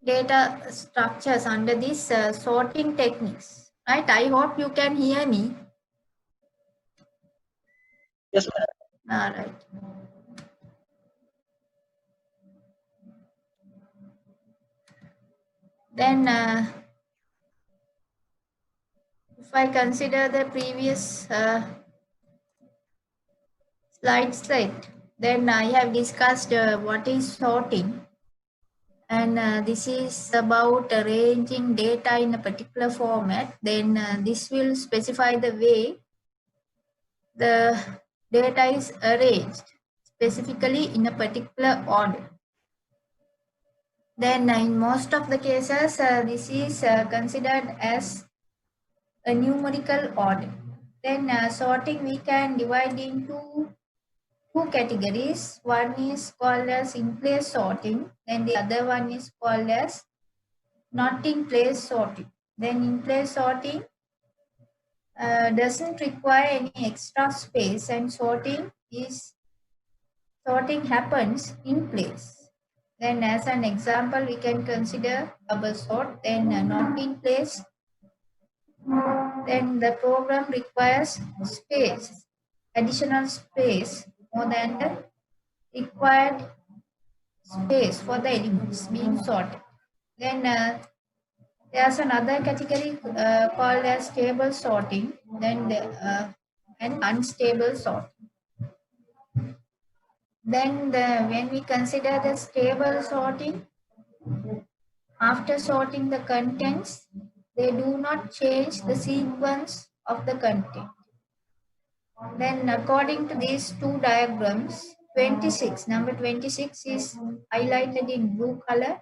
data structures under these sorting techniques, right? I hope you can hear me. Yes, ma'am. All right. Then, if I consider the previous slide set, then I have discussed what is sorting, and this is about arranging data in a particular format. Then this will specify the way the data is arranged, specifically in a particular order. Then in most of the cases, this is considered as a numerical order. Then sorting we can divide into two categories. One is called as in-place sorting, then the other one is called as not in-place sorting. Then in-place sorting doesn't require any extra space, and sorting happens in place. Then as an example, we can consider bubble sort, then not in place. Then the program requires space, additional space more than the required space for the elements being sorted. Then there's another category called as stable sorting, then and unstable sorting. Then when we consider the stable sorting, after sorting the contents, they do not change the sequence of the content. Then according to these two diagrams, number 26 is highlighted in blue color,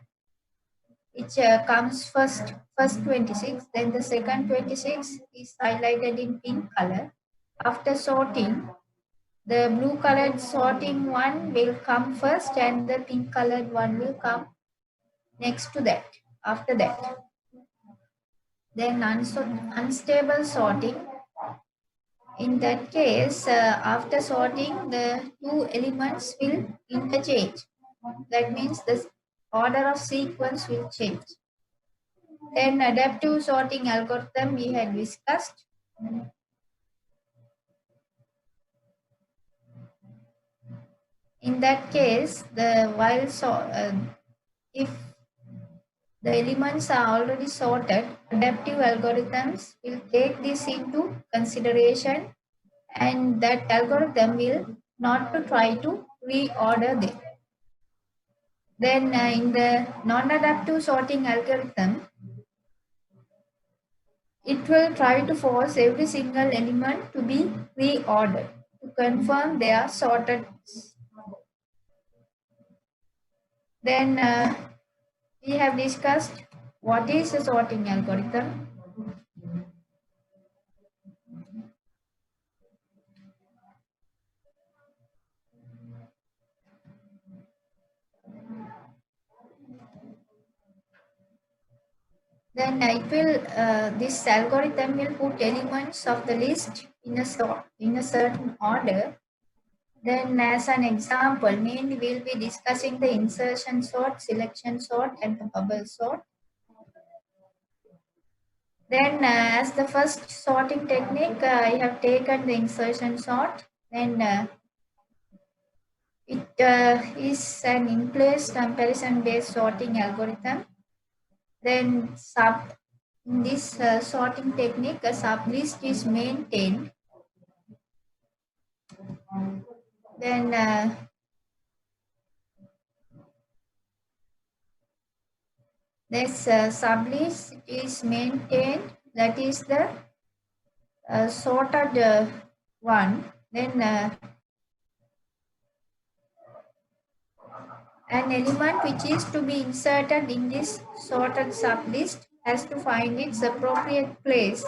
which comes first 26, then the second 26 is highlighted in pink color. After sorting, the blue colored sorting one will come first and the pink colored one will come next to that, after that. Then unstable sorting. In that case, after sorting, the two elements will interchange. That means the order of sequence will change. Then adaptive sorting algorithm we had discussed. In that case, if the elements are already sorted, adaptive algorithms will take this into consideration, and that algorithm will not to try to reorder them. Then in the non-adaptive sorting algorithm, it will try to force every single element to be reordered to confirm they are sorted. Then we have discussed what is a sorting algorithm. Then this algorithm will put elements of the list in a certain order. Then as an example, mainly we'll be discussing the insertion sort, selection sort, and the bubble sort. Then as the first sorting technique, I have taken the insertion sort. Then it is an in-place comparison-based sorting algorithm. Then in this sorting technique, a sublist is maintained. Then this sublist is maintained, that is the sorted one. Then an element which is to be inserted in this sorted sublist has to find its appropriate place,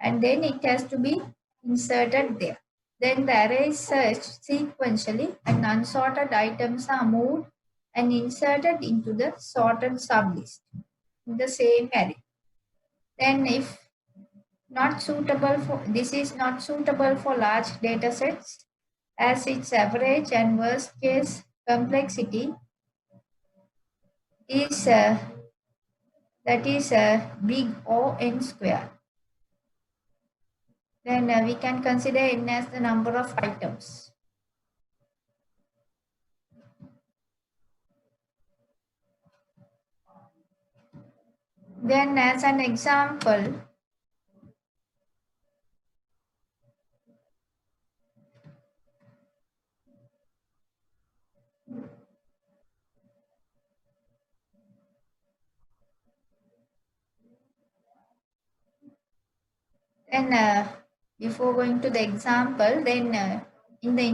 and then it has to be inserted there. Then the array is searched sequentially, and unsorted items are moved and inserted into the sorted sublist in the same array. Then if this is not suitable for large data sets, as its average and worst case complexity is that is big O n square. Then we can consider n as the number of items. Then as an example, then before going to the example, then in the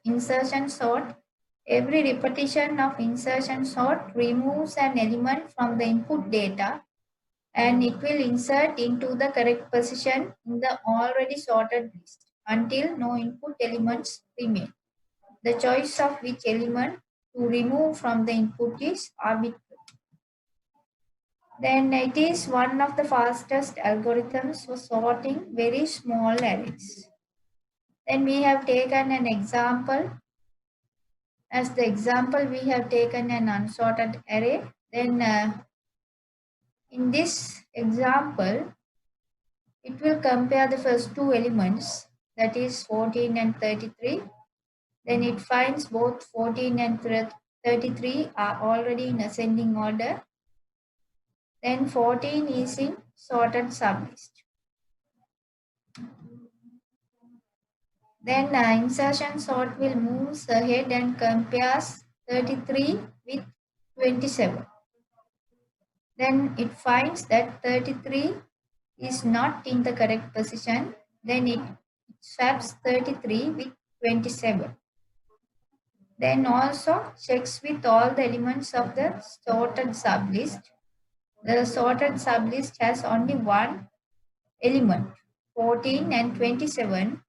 insertion sort, every repetition of insertion sort removes an element from the input data and it will insert into the correct position in the already sorted list until no input elements remain. The choice of which element to remove from the input is arbitrary. Then it is one of the fastest algorithms for sorting very small arrays. Then we have taken an example. As the example, we have taken an unsorted array. Then in this example, it will compare the first two elements, that is 14 and 33. Then it finds both 14 and 33 are already in ascending order. Then 14 is in sorted sublist. Then insertion sort will move ahead and compares 33 with 27. Then it finds that 33 is not in the correct position. Then it swaps 33 with 27. Then also checks with all the elements of the sorted sublist. The sorted sublist has only one element, 14 and 27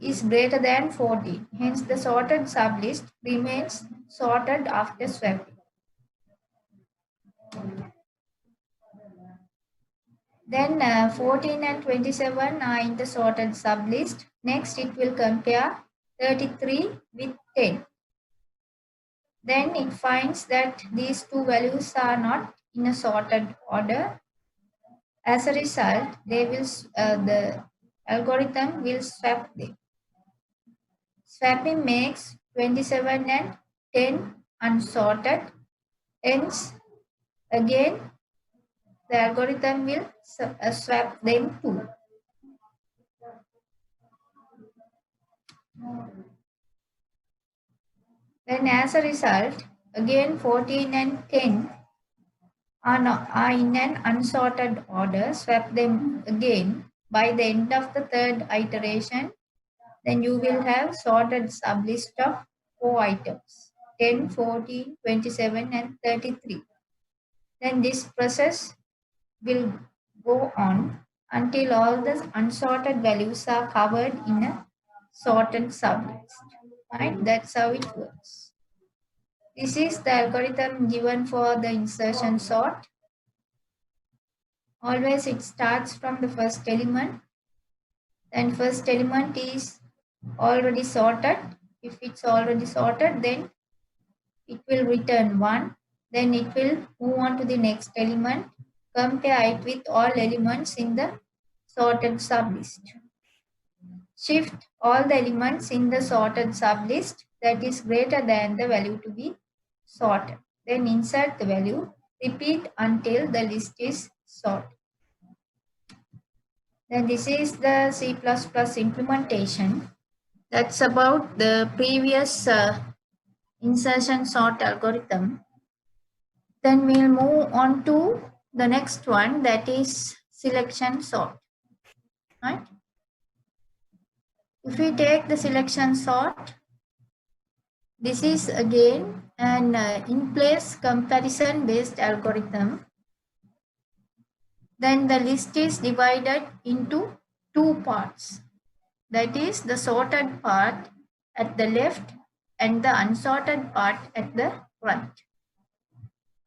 is greater than 14. Hence, the sorted sublist remains sorted after swapping. Then 14 and 27 are in the sorted sublist. Next, it will compare 33 with 10. Then it finds that these two values are not in a sorted order. As a result, the algorithm will swap them. Swapping makes 27 and 10 unsorted. Hence, again, the algorithm will swap them too. Then as a result, again 14 and 10 are in an unsorted order. Swap them again. By the end of the third iteration, then you will have sorted sublist of 4 items, 10, 14, 27 and 33. Then this process will go on until all the unsorted values are covered in a sorted sublist. Right? That's how it works. This is the algorithm given for the insertion sort. Always it starts from the first element. Then first element is already sorted. If it's already sorted, then it will return 1. Then it will move on to the next element, compare it with all elements in the sorted sublist. Shift all the elements in the sorted sublist that is greater than the value to be sorted. Then insert the value, repeat until the list is sorted. Then this is the C++ implementation. That's about the previous insertion sort algorithm. Then we'll move on to the next one, that is selection sort. Right? If we take the selection sort, this is again an in-place comparison based algorithm. Then the list is divided into two parts. That is the sorted part at the left and the unsorted part at the right.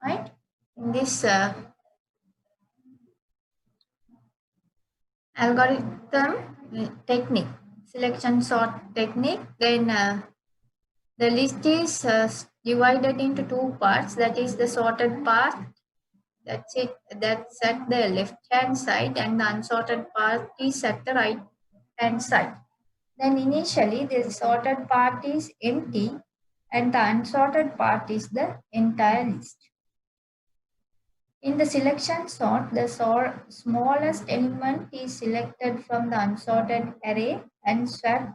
Right? In this algorithm technique, selection sort technique. Then the list is divided into two parts. That is the sorted part. That's it. That's at the left hand side, and the unsorted part is at the right hand side. Then initially the sorted part is empty and the unsorted part is the entire list. In the selection sort, the smallest element is selected from the unsorted array and swap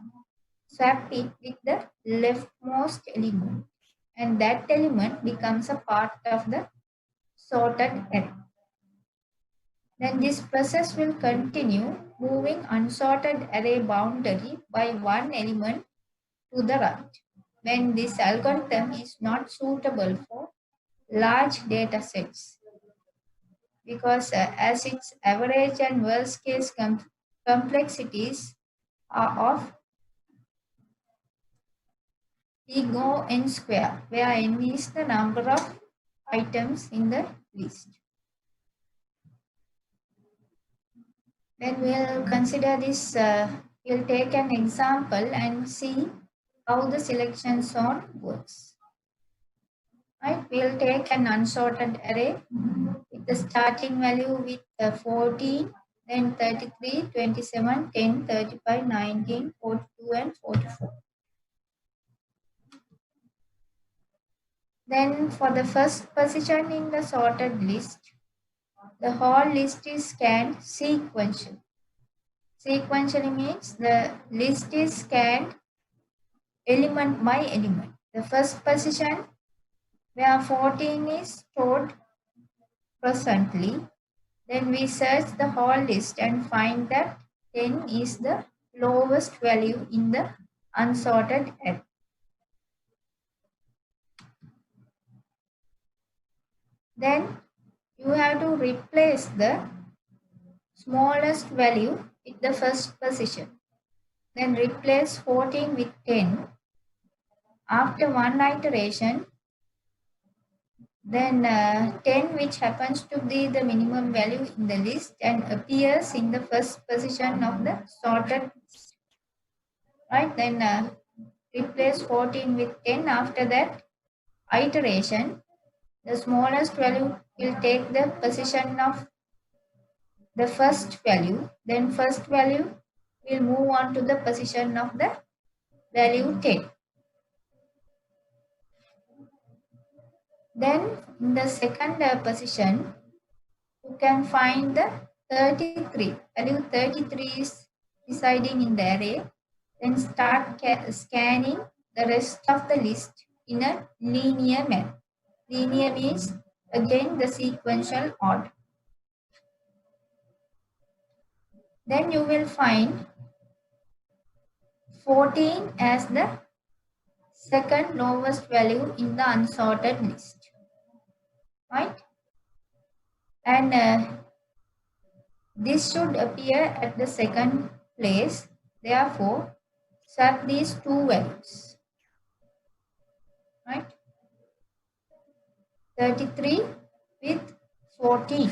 it with the leftmost element, and that element becomes a part of the sorted array. Then this process will continue, moving unsorted array boundary by one element to the right, when this algorithm is not suitable for large data sets, because as its average and worst case complexities are of O n square, where n is the number of items in the list. Then we'll consider this, we'll take an example and see how the selection sort works. Right, we'll take an unsorted array with the starting value with 14, then 33, 27, 10, 35, 19, 42, and 44. Then for the first position in the sorted list, the whole list is scanned sequentially. Sequentially means the list is scanned element by element. The first position where 14 is stored presently, then we search the whole list and find that 10 is the lowest value in the unsorted array. Then you have to replace the smallest value with the first position. Then replace 14 with 10. After one iteration, then 10, which happens to be the minimum value in the list and appears in the first position of the sorted list. Right, then replace 14 with 10. After that iteration, the smallest value will take the position of the first value, then first value will move on to the position of the value 10. Then in the second position, you can find the 33. Value 33 is residing in the array. Then start scanning the rest of the list in a linear manner. Linear means again the sequential order. Then you will find 14 as the second lowest value in the unsorted list. Right? And this should appear at the second place. Therefore, swap these two values. Right? 33 with 14.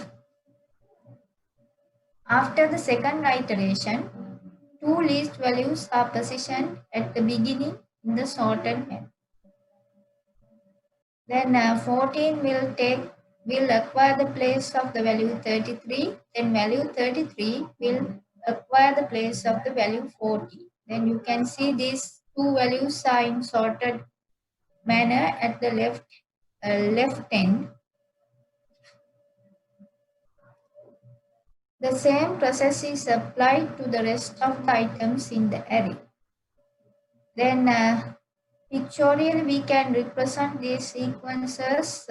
After the second iteration, two least values are positioned at the beginning in the sorted manner. Then 14 will acquire the place of the value 33. Then value 33 will acquire the place of the value 40. Then you can see these two values are in sorted manner at the left end. The same process is applied to the rest of the items in the array. Then pictorially we can represent these sequences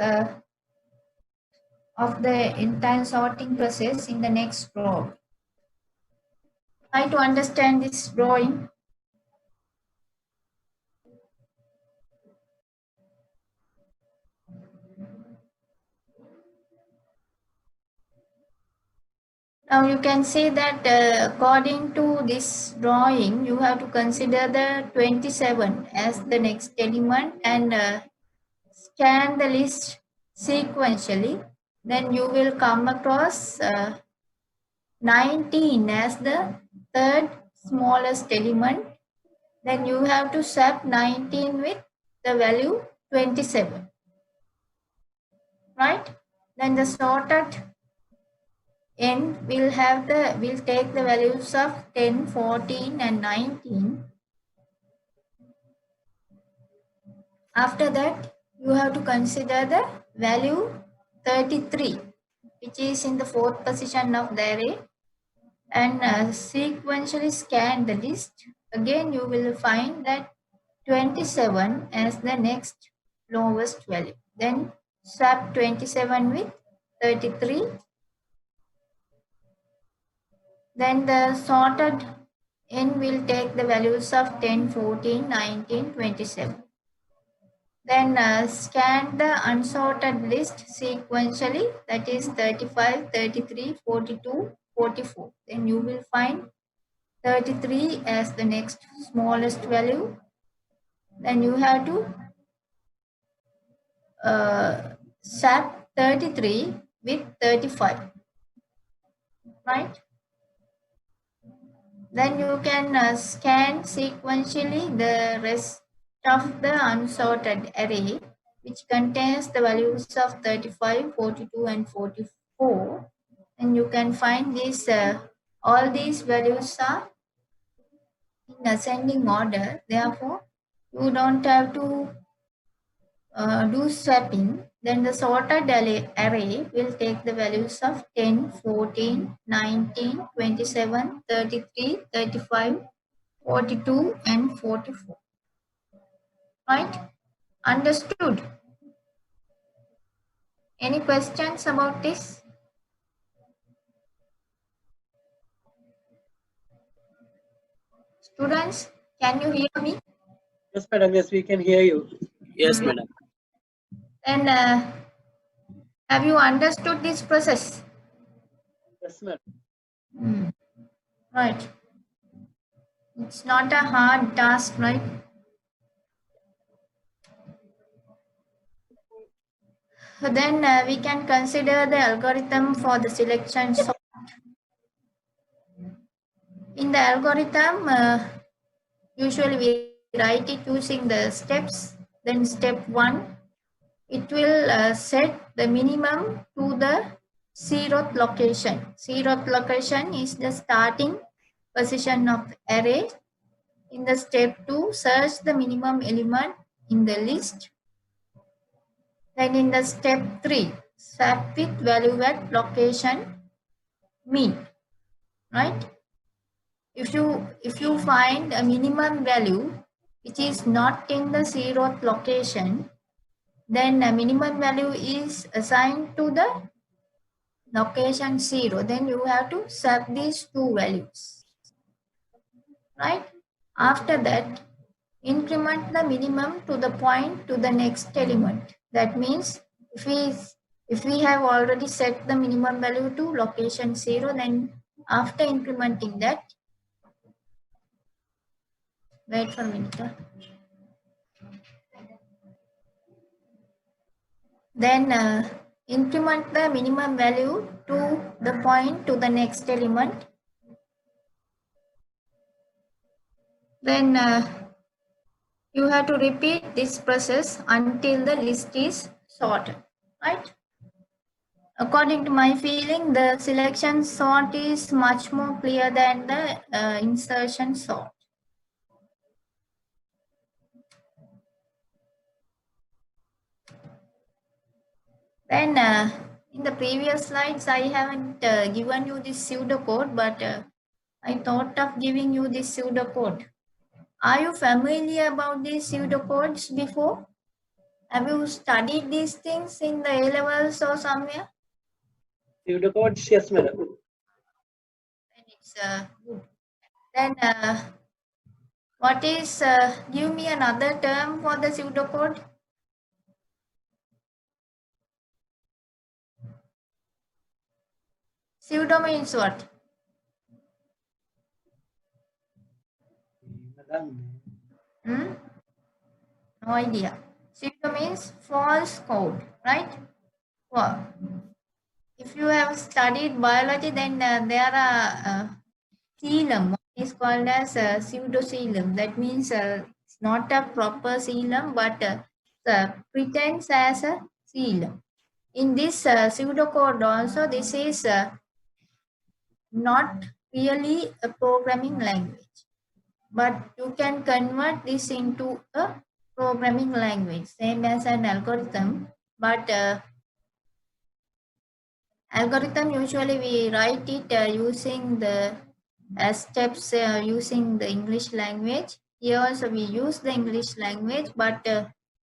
of the entire sorting process in the next row. Try to understand this drawing. Now you can see that according to this drawing, you have to consider the 27 as the next element and scan the list sequentially. Then you will come across 19 as the third smallest element, then you have to swap 19 with the value 27, right? Then the sorted n will take the values of 10, 14 and 19. After that, you have to consider the value 33, which is in the fourth position of the array, and sequentially scan the list. Again, you will find that 27 as the next lowest value. Then swap 27 with 33. Then the sorted n will take the values of 10, 14, 19, 27. Then scan the unsorted list sequentially, that is 35, 33, 42, 44. Then you will find 33 as the next smallest value. Then you have to swap 33 with 35, right? Then you can scan sequentially the rest of the unsorted array, which contains the values of 35, 42 and 44. And you can find these, all these values are in ascending order. Therefore, you don't have to do swapping. Then the sorted array will take the values of 10, 14, 19, 27, 33, 35, 42 and 44. Right? Understood? Any questions about this? Students, can you hear me? Yes, madam. Yes, we can hear you. Yes, madam. Then have you understood this process? Yes, madam. Right. It's not a hard task, right? Then we can consider the algorithm for the selection sort. In the algorithm, usually we write it using the steps. Then step 1, it will set the minimum to the 0th location. 0th location is the starting position of array. In the step 2, search the minimum element in the list. Then in the step 3, swap with value at location mean, right? If you find a minimum value which is not in the 0th location, then a minimum value is assigned to the location 0. Then you have to swap these two values, right? After that, increment the minimum to the point to the next element. That means if we have already set the minimum value to location 0, then after incrementing that, wait for a minute. Then increment the minimum value to the point to the next element. Then you have to repeat this process until the list is sorted, right? According to my feeling, the selection sort is much more clear than the insertion sort. Then in the previous slides, I haven't given you this pseudocode, but I thought of giving you this pseudocode. Are you familiar about these pseudocodes before? Have you studied these things in the A-levels or somewhere? Pseudocodes, yes, madam. Then it's good. Then what is, give me another term for the pseudocode? Pseudo means what? Madam. No idea. Pseudo means false code, right? Well, if you have studied biology, then there are coelom. What is called as pseudocoelom. That means it's not a proper coelom, but pretends as a coelom. In this pseudocode also, this is not really a programming language, but you can convert this into a programming language, same as an algorithm. But algorithm usually we write it using the steps using the English language. Here also we use the English language, but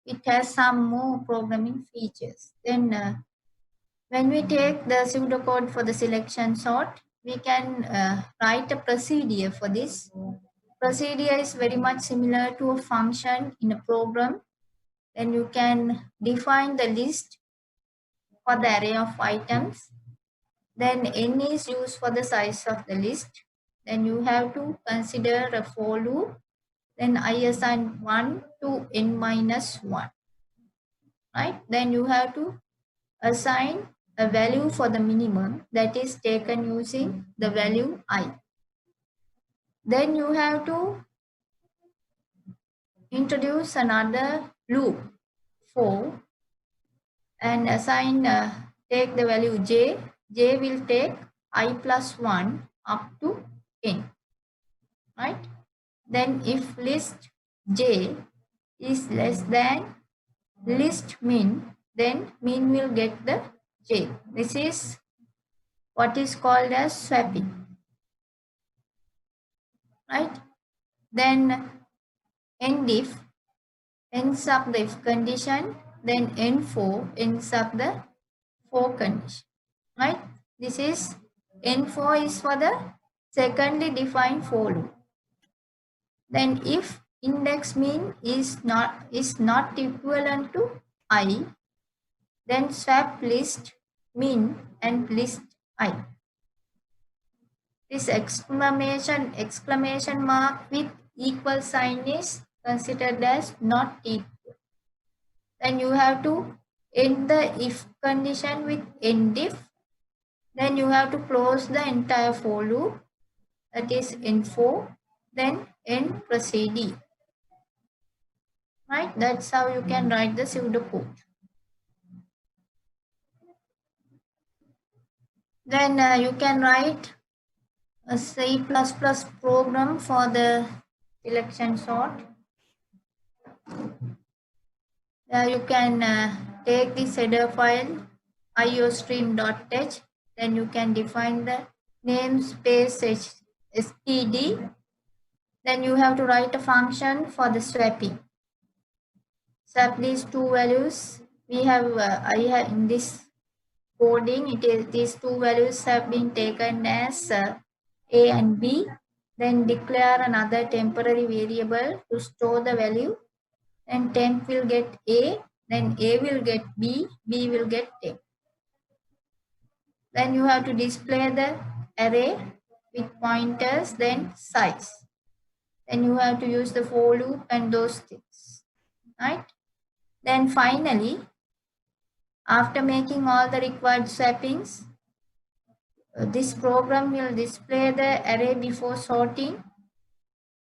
it has some more programming features. Then when we take the pseudocode for the selection sort, we can write a procedure for this. Procedure is very much similar to a function in a program. Then you can define the list for the array of items. Then n is used for the size of the list. Then you have to consider a for loop. Then I assign 1 to n minus 1. Right? Then you have to assign a value for the minimum that is taken using the value I. Then you have to introduce another loop for and assign take the value j. J will take I plus 1 up to n. Right? Then if list j is less than list min, then min will get the j. This is what is called as swapping. Right? Then end if ends up the if condition, then end for ends up the for condition. Right? This is end for is for the secondly defined for loop. Then if index min is not equivalent to I, then swap list min and list I. This exclamation mark with equal sign is considered as not equal. Then you have to end the if condition with end if. Then you have to close the entire for loop, that is end for, then end proceeding. Right? That's how you can write the pseudocode. Then you can write a C++ program for the selection sort. You can take this header file iostream.h, then you can define the namespace std. Then you have to write a function for the swapping. Swap these two values. We have I have in this coding, it is these two values have been taken as a and b. Then declare another temporary variable to store the value. And temp will get a, then a will get b, b will get temp. Then you have to display the array with pointers, then size. Then you have to use the for loop and those things. Right? Then finally, after making all the required swappings, this program will display the array before sorting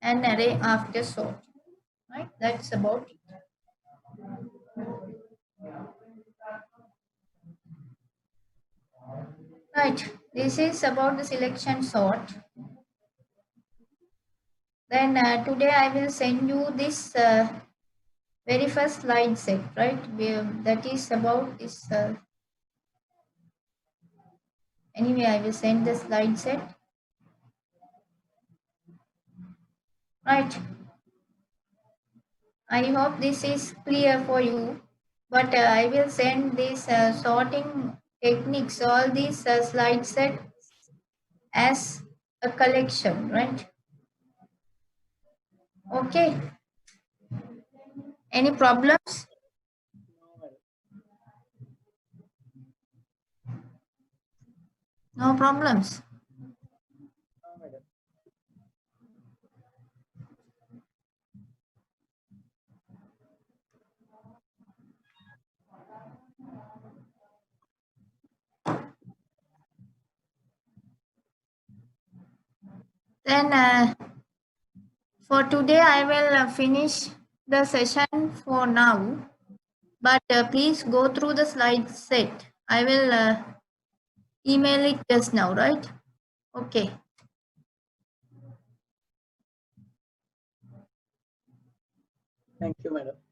and array after sorting. Right? That's about it. Right. This is about the selection sort. Then today I will send you this very first slide set, right? That is about this. Anyway, I will send the slide set. Right. I hope this is clear for you. But I will send this sorting techniques, all these slide set as a collection, right? Okay. Any problems? No problems. Then for today, I will finish the session for now. But please go through the slide set. I will email it just now, right? Okay. Thank you, madam.